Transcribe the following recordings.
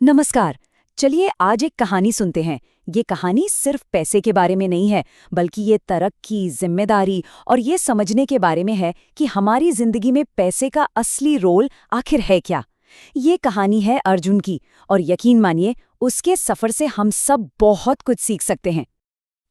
नमस्कार। चलिए आज एक कहानी सुनते हैं। ये कहानी सिर्फ पैसे के बारे में नहीं है, बल्कि ये तरक्की, जिम्मेदारी और ये समझने के बारे में है कि हमारी जिंदगी में पैसे का असली रोल आखिर है क्या। ये कहानी है अर्जुन की, और यकीन मानिए उसके सफर से हम सब बहुत कुछ सीख सकते हैं।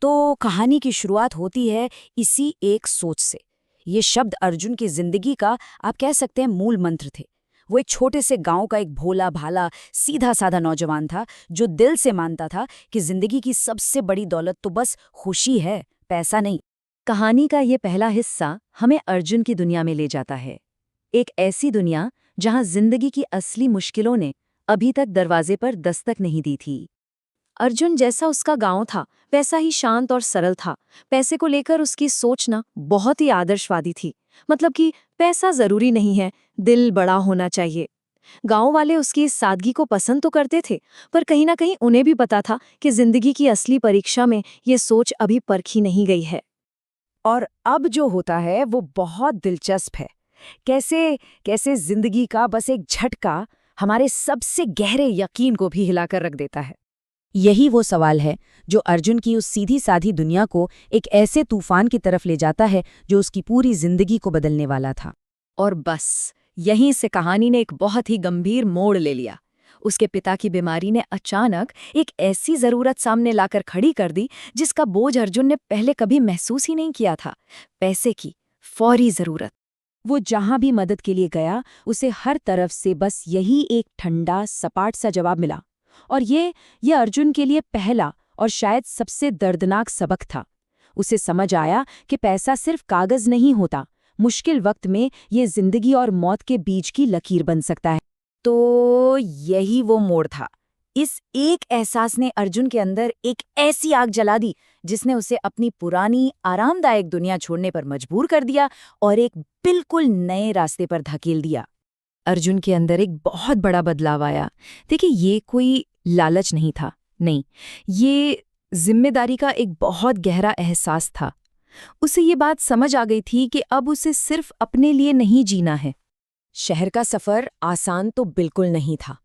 तो कहानी की शुरुआत होती है इसी एक सोच से। ये शब्द अर्जुन की जिंदगी का, आप कह सकते हैं, मूल मंत्र थे। वो एक छोटे से गांव का एक भोला भाला सीधा साधा नौजवान था, जो दिल से मानता था कि जिंदगी की सबसे बड़ी दौलत तो बस खुशी है, पैसा नहीं। कहानी का ये पहला हिस्सा हमें अर्जुन की दुनिया में ले जाता है। एक ऐसी दुनिया जहां जिंदगी की असली मुश्किलों ने अभी तक दरवाजे पर दस्तक नहीं दी थी। अर्जुन जैसा उसका गांव था, वैसा ही शांत और सरल था। पैसे को लेकर उसकी सोच ना बहुत ही आदर्शवादी थी। मतलब कि पैसा जरूरी नहीं है, दिल बड़ा होना चाहिए। गांव वाले उसकी इस सादगी को पसंद तो करते थे, पर कहीं ना कहीं उन्हें भी पता था कि जिंदगी की असली परीक्षा में ये सोच अभी परखी नहीं गई है। और अब जो होता है वो बहुत दिलचस्प है। कैसे कैसे जिंदगी का बस एक झटका हमारे सबसे गहरे यकीन को भी हिलाकर रख देता है। यही वो सवाल है जो अर्जुन की उस सीधी साधी दुनिया को एक ऐसे तूफान की तरफ ले जाता है जो उसकी पूरी जिंदगी को बदलने वाला था। और बस यहीं से कहानी ने एक बहुत ही गंभीर मोड़ ले लिया। उसके पिता की बीमारी ने अचानक एक ऐसी जरूरत सामने लाकर खड़ी कर दी जिसका बोझ अर्जुन ने पहले कभी महसूस ही नहीं किया था। पैसे की फौरी जरूरत। वो जहां भी मदद के लिए गया, उसे हर तरफ से बस यही एक ठंडा सपाट सा जवाब मिला। और ये अर्जुन के लिए पहला और शायद सबसे दर्दनाक सबक था। उसे समझ आया कि पैसा सिर्फ कागज नहीं होता, मुश्किल वक्त में ये जिंदगी और मौत के बीच की लकीर बन सकता है। तो यही वो मोड़ था। इस एक एहसास ने अर्जुन के अंदर एक ऐसी आग जला दी जिसने उसे अपनी पुरानी आरामदायक दुनिया छोड़ने पर मजबूर कर दिया और एक बिल्कुल नए रास्ते पर धकेल दिया। अर्जुन के अंदर एक बहुत बड़ा बदलाव आया। देखिए, ये कोई लालच नहीं था, नहीं, ये जिम्मेदारी का एक बहुत गहरा एहसास था। उसे ये बात समझ आ गई थी कि अब उसे सिर्फ अपने लिए नहीं जीना है। शहर का सफर आसान तो बिल्कुल नहीं था।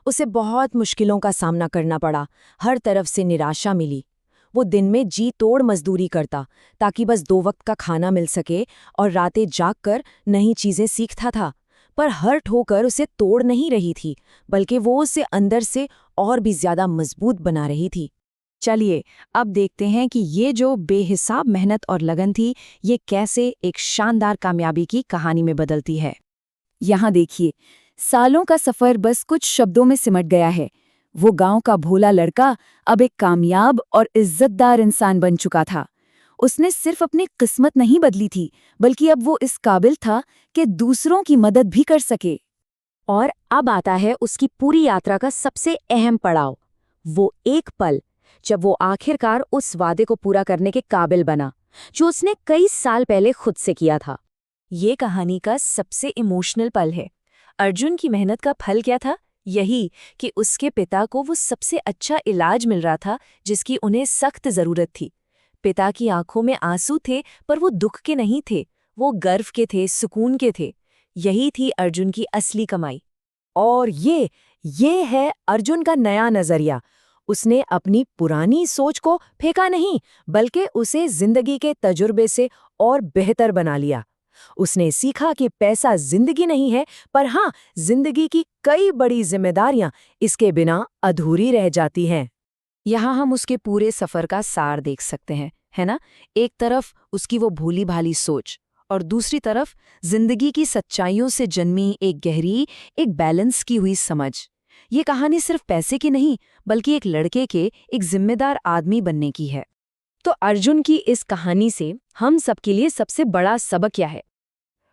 उसे बहुत मुश्किलों का सामना करना पड़ा, हर तरफ से निराशा मिली। वो दिन में जी तोड़ मजदूरी करता ताकि बस 2 वक्त का खाना मिल सके, और रातें जागकर नई चीजें सीखता था। पर हर ठोकर उसे तोड़ नहीं रही थी, बल्कि वो उसे अंदर से और भी ज्यादा मजबूत बना रही थी। चलिए अब देखते हैं कि ये जो बेहिसाब मेहनत और लगन थी, ये कैसे एक शानदार कामयाबी की कहानी में बदलती है। यहाँ देखिए, सालों का सफर बस कुछ शब्दों में सिमट गया है। वो गांव का भोला लड़का अब एक कामयाब और इज्जतदार इंसान बन चुका था। उसने सिर्फ अपनी किस्मत नहीं बदली थी, बल्कि अब वो इस काबिल था कि दूसरों की मदद भी कर सके। और अब आता है उसकी पूरी यात्रा का सबसे अहम पड़ाव, वो एक पल जब वो आखिरकार उस वादे को पूरा करने के काबिल बना जो उसने कई साल पहले खुद से किया था। ये कहानी का सबसे इमोशनल पल है। अर्जुन की मेहनत का फल क्या था? यही कि उसके पिता को वो सबसे अच्छा इलाज मिल रहा था जिसकी उन्हें सख्त जरूरत थी। पिता की आंखों में आंसू थे, पर वो दुख के नहीं थे, वो गर्व के थे, सुकून के थे। यही थी अर्जुन की असली कमाई। और ये है अर्जुन का नया नजरिया। उसने अपनी पुरानी सोच को फेंका नहीं, बल्कि उसे जिंदगी के तजुर्बे से और बेहतर बना लिया। उसने सीखा कि पैसा जिंदगी नहीं है, पर हाँ, जिंदगी की कई बड़ी जिम्मेदारियां इसके बिना अधूरी रह जाती हैं। यहाँ हम उसके पूरे सफर का सार देख सकते हैं, है ना? एक तरफ उसकी वो भोली भाली सोच, और दूसरी तरफ जिंदगी की सच्चाइयों से जन्मी एक गहरी, एक बैलेंस की हुई समझ। ये कहानी सिर्फ पैसे की नहीं, बल्कि एक लड़के के एक जिम्मेदार आदमी बनने की है। तो अर्जुन की इस कहानी से हम सबके लिए सबसे बड़ा सबक क्या है?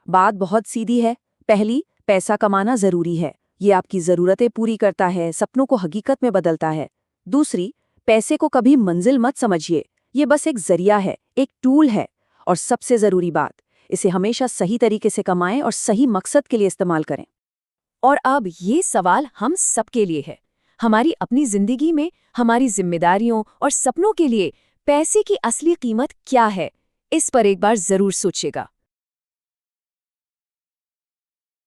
बात बहुत सीधी है। पहली, पैसा कमाना जरूरी है। ये आपकी जरूरतें पूरी करता है, सपनों को हकीकत में बदलता है। दूसरी, पैसे को कभी मंजिल मत समझिए, ये बस एक जरिया है, एक टूल है। और सबसे जरूरी बात, इसे हमेशा सही तरीके से कमाएं और सही मकसद के लिए इस्तेमाल करें। और अब ये सवाल हम सबके लिए है। हमारी अपनी जिंदगी में, हमारी जिम्मेदारियों और सपनों के लिए पैसे की असली कीमत क्या है? इस पर एक बार जरूर सोचिएगा।